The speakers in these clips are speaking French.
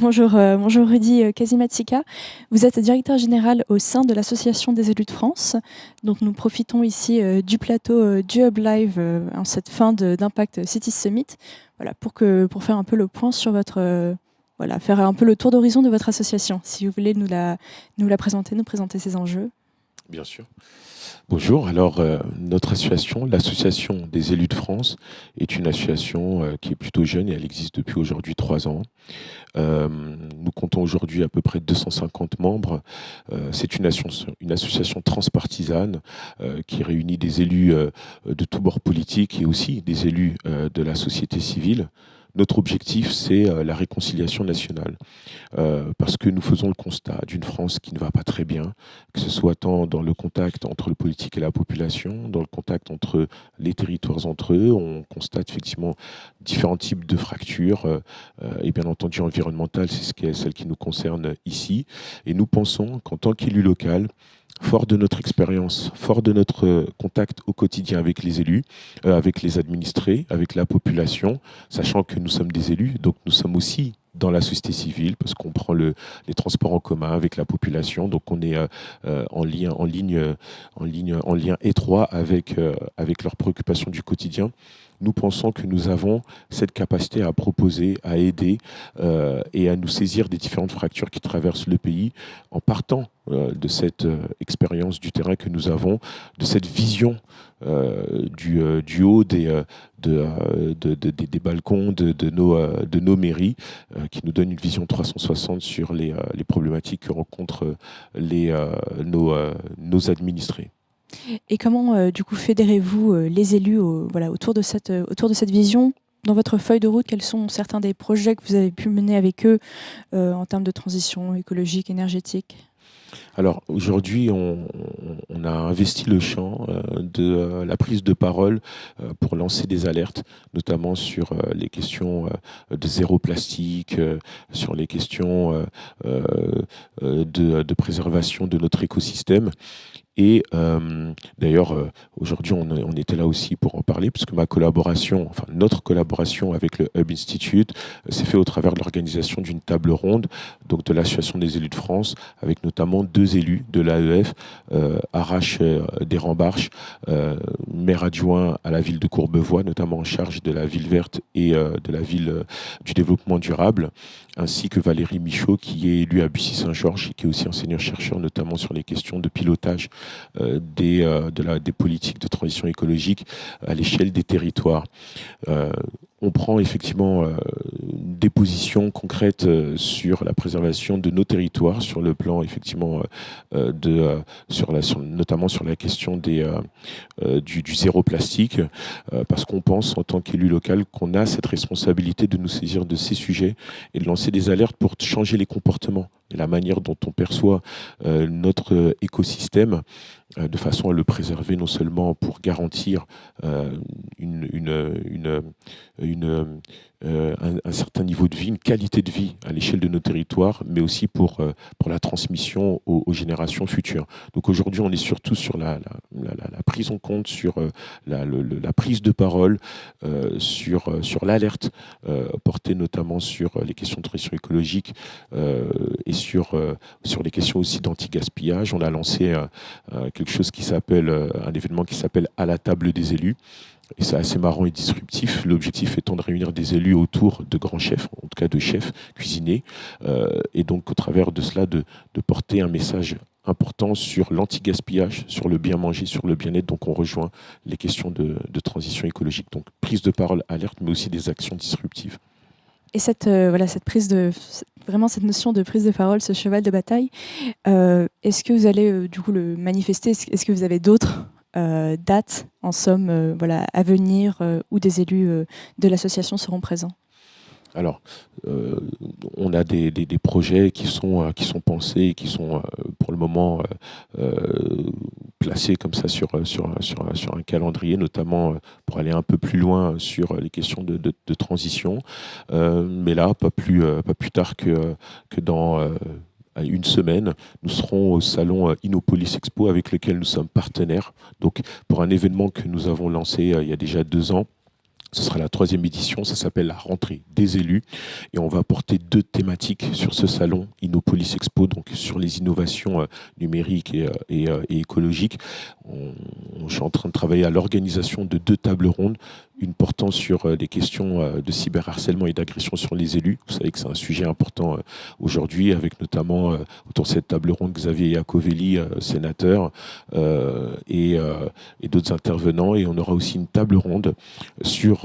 Bonjour Rudy Kasimatsika. Vous êtes directeur général au sein de l'Association des élus de France. Donc nous profitons ici du plateau du Hub Live en cette fin d'Impact City Summit, voilà, pour faire un peu le point sur votre... voilà, faire un peu le tour d'horizon de votre association. Si vous voulez nous la présenter, nous présenter ses enjeux. Bien sûr. Bonjour, alors notre association, l'Association des élus de France, est une association qui est plutôt jeune et elle existe depuis aujourd'hui 3 ans. Nous comptons aujourd'hui à peu près 250 membres. C'est une association transpartisane qui réunit des élus de tous bords politiques et aussi des élus de la société civile. Notre objectif, c'est la réconciliation nationale, parce que nous faisons le constat d'une France qui ne va pas très bien, que ce soit tant dans le contact entre le politique et la population, dans le contact entre les territoires entre eux. On constate effectivement différents types de fractures, et bien entendu environnementales, c'est celle qui nous concerne ici. Et nous pensons qu'en tant qu'élu local, fort de notre expérience, fort de notre contact au quotidien avec les élus, avec les administrés, avec la population, sachant que nous sommes des élus, donc nous sommes aussi dans la société civile, parce qu'on prend les transports en commun avec la population, donc on est en lien étroit avec leurs préoccupations du quotidien. Nous pensons que nous avons cette capacité à proposer, à aider et à nous saisir des différentes fractures qui traversent le pays en partant de cette expérience du terrain que nous avons, de cette vision du haut des balcons de nos mairies qui nous donne une vision 360 sur les problématiques que rencontrent nos administrés. Et comment, du coup, fédérez-vous les élus autour de cette vision ? Dans votre feuille de route, quels sont certains des projets que vous avez pu mener avec eux en termes de transition écologique, énergétique ? Alors aujourd'hui, on a investi le champ de la prise de parole pour lancer des alertes, notamment sur les questions de zéro plastique, sur les questions de préservation de notre écosystème. Et d'ailleurs, aujourd'hui, on était là aussi pour en parler, puisque notre collaboration avec le Hub Institute s'est fait au travers de l'organisation d'une table ronde, donc de l'Association des élus de France, avec notamment 2 élus de l'AEF, Arash Desrambarches, maire adjoint à la ville de Courbevoie, notamment en charge de la ville verte et de la ville du développement durable, ainsi que Valérie Michaud, qui est élue à Bussy-Saint-Georges et qui est aussi enseignant-chercheur, notamment sur les questions de pilotage des politiques de transition écologique à l'échelle des territoires. On prend effectivement des positions concrètes sur la préservation de nos territoires, sur le plan effectivement notamment sur la question du zéro plastique, parce qu'on pense en tant qu'élu local qu'on a cette responsabilité de nous saisir de ces sujets et de lancer des alertes pour changer les comportements et la manière dont on perçoit notre écosystème, de façon à le préserver non seulement pour garantir un certain niveau de vie, une qualité de vie à l'échelle de nos territoires, mais aussi pour la transmission aux générations futures. Donc aujourd'hui, on est surtout sur la prise en compte, sur la prise de parole, sur l'alerte portée notamment sur les questions de transition écologique et sur les questions aussi d'anti-gaspillage. On a lancé quelque chose un événement qui s'appelle « À la table des élus ». Et c'est assez marrant et disruptif. L'objectif étant de réunir des élus autour de grands chefs, en tout cas de chefs cuisiniers, et donc au travers de cela de porter un message important sur l'anti-gaspillage, sur le bien manger, sur le bien-être. Donc on rejoint les questions de transition écologique. Donc prise de parole, alerte, mais aussi des actions disruptives. Et cette notion de prise de parole, ce cheval de bataille, est-ce que vous allez du coup le manifester ? Est-ce que vous avez d'autres dates, en somme, à venir, où des élus de l'association seront présents ? Alors, on a des projets qui sont pensés et qui sont pour le moment placés comme ça sur un calendrier, notamment pour aller un peu plus loin sur les questions de transition. Mais là, pas plus tard que dans une semaine, nous serons au salon Innopolis Expo avec lequel nous sommes partenaires. Donc, pour un événement que nous avons lancé il y a déjà 2 ans, ce sera la 3e édition, ça s'appelle la rentrée des élus et on va apporter 2 thématiques sur ce salon Innopolis Expo, donc sur les innovations numériques et écologiques. Je suis en train de travailler à l'organisation de 2 tables rondes, une portant sur des questions de cyberharcèlement et d'agression sur les élus. Vous savez que c'est un sujet important aujourd'hui, avec notamment autour de cette table ronde Xavier Iacovelli, sénateur, et d'autres intervenants. Et on aura aussi une table ronde sur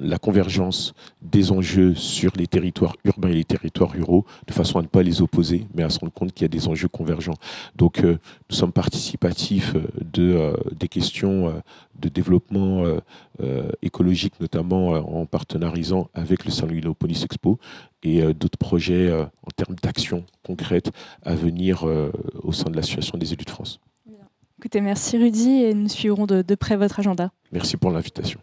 la convergence des enjeux sur les territoires urbains et les territoires ruraux, de façon à ne pas les opposer, mais à se rendre compte qu'il y a des enjeux convergents. Donc nous sommes participatifs des questions de développement écologique, notamment en partenarisant avec le salon Innopolis Expo et d'autres projets en termes d'actions concrètes à venir au sein de l'Association des élus de France. Écoutez, merci Rudy et nous suivrons de près votre agenda. Merci pour l'invitation.